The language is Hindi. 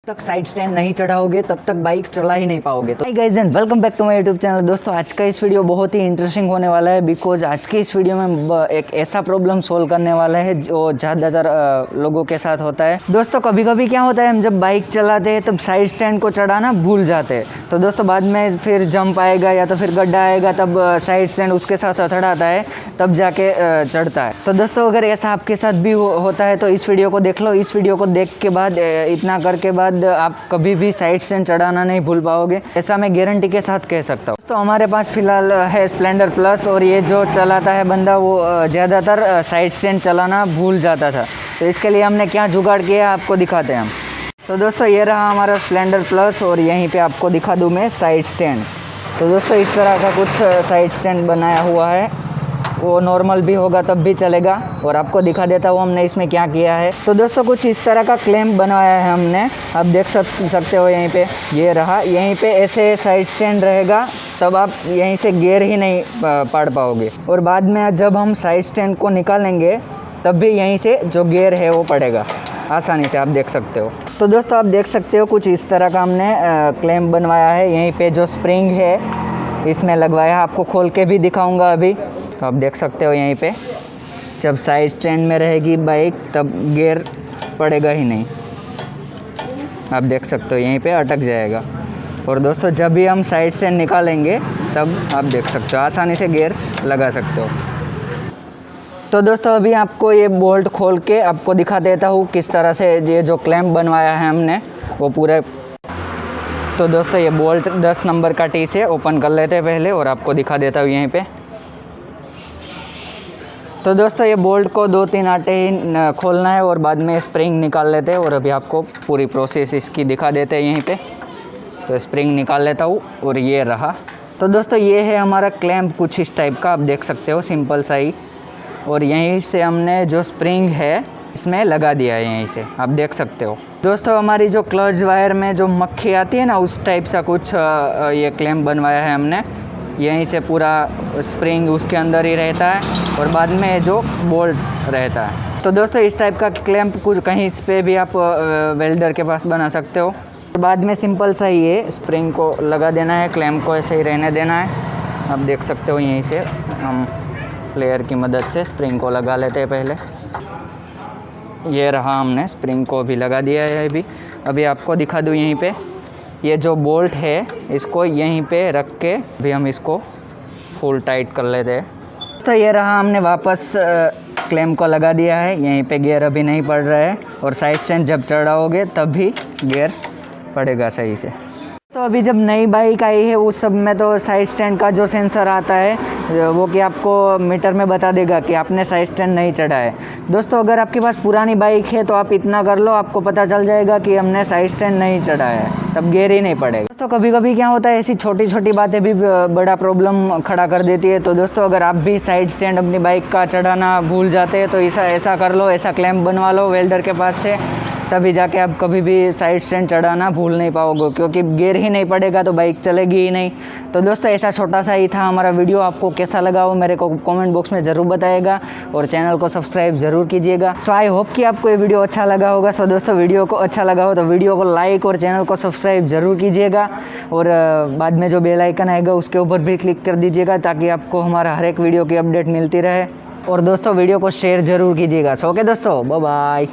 तक साइड स्टैंड नहीं चढ़ाओगे तब तक बाइक चला ही नहीं पाओगे। तो guys and welcome back to my YouTube channel. दोस्तों आज का इस वीडियो बहुत ही इंटरेस्टिंग होने वाला है बिकॉज आज के इस वीडियो में एक ऐसा प्रॉब्लम सोल्व करने वाला है जो ज़्यादातर लोगों के साथ होता है। दोस्तों कभी कभी क्या होता है, हम जब बाइक चलाते हैं तब साइड स्टैंड को चढ़ाना भूल जाते हैं। तो दोस्तों बाद में फिर जंप आएगा या तो फिर गड्ढा आएगा, तब साइड स्टैंड उसके साथ अथड़ाता है, तब जाके चढ़ता है। तो दोस्तों अगर ऐसा आपके साथ भी होता है तो इस वीडियो को देख लो। इस वीडियो को देख के बाद इतना करके बाद आप कभी भी साइड स्टैंड चढ़ाना नहीं भूल पाओगे, ऐसा मैं गारंटी के साथ कह सकता हूँ। तो हमारे पास फिलहाल है स्प्लेंडर प्लस, और ये जो चलाता है बंदा वो ज़्यादातर साइड स्टैंड चलाना भूल जाता था। तो इसके लिए हमने क्या जुगाड़ किया आपको दिखाते हैं हम। तो दोस्तों ये रहा हमारा स्प्लेंडर प्लस, और यहीं पे आपको दिखा दूँ मैं साइड स्टैंड। तो दोस्तों इस तरह का कुछ साइड स्टैंड बनाया हुआ है, वो नॉर्मल भी होगा तब भी चलेगा, और आपको दिखा देता हूँ हमने इसमें क्या किया है। तो दोस्तों कुछ इस तरह का क्लैंप बनवाया है हमने, आप देख सकते हो यहीं पे ये रहा। यहीं पे ऐसे साइड स्टैंड रहेगा, तब आप यहीं से गियर ही नहीं पाड़ पाओगे, और बाद में जब हम साइड स्टैंड को निकालेंगे तब भी यहीं से जो गियर है वो पड़ेगा आसानी से, आप देख सकते हो। तो दोस्तों आप देख सकते हो कुछ इस तरह का हमने क्लैंप बनवाया है। यहीं पे जो स्प्रिंग है इसमें लगवाया है, आपको खोल के भी दिखाऊंगा अभी। तो आप देख सकते हो यहीं पे जब साइड स्टैंड में रहेगी बाइक तब गियर पड़ेगा ही नहीं, आप देख सकते हो यहीं पे अटक जाएगा। और दोस्तों जब भी हम साइड स्टैंड निकालेंगे तब आप देख सकते हो आसानी से गियर लगा सकते हो। तो दोस्तों अभी आपको ये बोल्ट खोल के आपको दिखा देता हूँ किस तरह से ये जो क्लैंप बनवाया है हमने वो पूरे। तो दोस्तों ये बोल्ट 10 नंबर का टी से ओपन कर लेते हैं पहले, और आपको दिखा देता हूँ यहीं पे। तो दोस्तों ये बोल्ट को 2-3 आटे ही खोलना है और बाद में स्प्रिंग निकाल लेते हैं, और अभी आपको पूरी प्रोसेस इसकी दिखा देते हैं यहीं पे। तो स्प्रिंग निकाल लेता हूँ, और ये रहा। तो दोस्तों ये है हमारा क्लैंप कुछ इस टाइप का, आप देख सकते हो सिंपल सा ही। और यहीं से हमने जो स्प्रिंग है इसमें लगा दिया है यहीं से, आप देख सकते हो। दोस्तों हमारी जो क्लच वायर में जो मक्खी आती है ना, उस टाइप सा कुछ ये क्लैंप बनवाया है हमने। यहीं से पूरा स्प्रिंग उसके अंदर ही रहता है, और बाद में जो बोल्ट रहता है। तो दोस्तों इस टाइप का क्लैंप कुछ कहीं इस पे भी आप वेल्डर के पास बना सकते हो। बाद में सिंपल सा ही है, स्प्रिंग को लगा देना है, क्लैंप को ऐसे ही रहने देना है। आप देख सकते हो यहीं से हम प्लेयर की मदद से स्प्रिंग को लगा लेते हैं पहले। ये रहा, हमने स्प्रिंग को भी लगा दिया है। अभी आपको दिखा दूँ यहीं पे ये जो बोल्ट है इसको यहीं पे रख के भी हम इसको फुल टाइट कर लेते हैं। तो ये रहा, हमने वापस क्लैंप को लगा दिया है। यहीं पे गियर अभी नहीं पड़ रहा है, और साइड स्टैंड जब चढ़ाओगे तब भी गियर पड़ेगा सही से। तो अभी जब नई बाइक आई है उस सब में तो साइड स्टैंड का जो सेंसर आता है वो कि आपको मीटर में बता देगा कि आपने साइड स्टैंड नहीं चढ़ा है। दोस्तों अगर आपके पास पुरानी बाइक है तो आप इतना कर लो, आपको पता चल जाएगा कि हमने साइड स्टैंड नहीं चढ़ा है, तब गियर ही नहीं पड़ेगा। दोस्तों कभी कभी क्या होता है, ऐसी छोटी छोटी बातें भी बड़ा प्रॉब्लम खड़ा कर देती है। तो दोस्तों अगर आप भी साइड स्टैंड अपनी बाइक का चढ़ाना भूल जाते हैं तो ऐसा कर लो, ऐसा क्लैंप बनवा लो वेल्डर के पास से, तभी जाके आप कभी भी साइड स्टैंड चढ़ाना भूल नहीं पाओगे, क्योंकि गियर ही नहीं पड़ेगा तो बाइक चलेगी ही नहीं। तो दोस्तों ऐसा छोटा सा ही था हमारा वीडियो, आपको कैसा लगा हो मेरे को कमेंट बॉक्स में ज़रूर बताइएगा, और चैनल को सब्सक्राइब ज़रूर कीजिएगा। सो आई होप कि आपको ये वीडियो अच्छा लगा होगा। सो दोस्तों वीडियो को अच्छा लगा हो तो वीडियो को लाइक और चैनल को सब्सक्राइब ज़रूर कीजिएगा, और बाद में जो बेल आइकन आएगा उसके ऊपर भी क्लिक कर दीजिएगा ताकि आपको हमारा हर एक वीडियो की अपडेट मिलती रहे। और दोस्तों वीडियो को शेयर ज़रूर कीजिएगा। सो ओके दोस्तों, बाय बाय।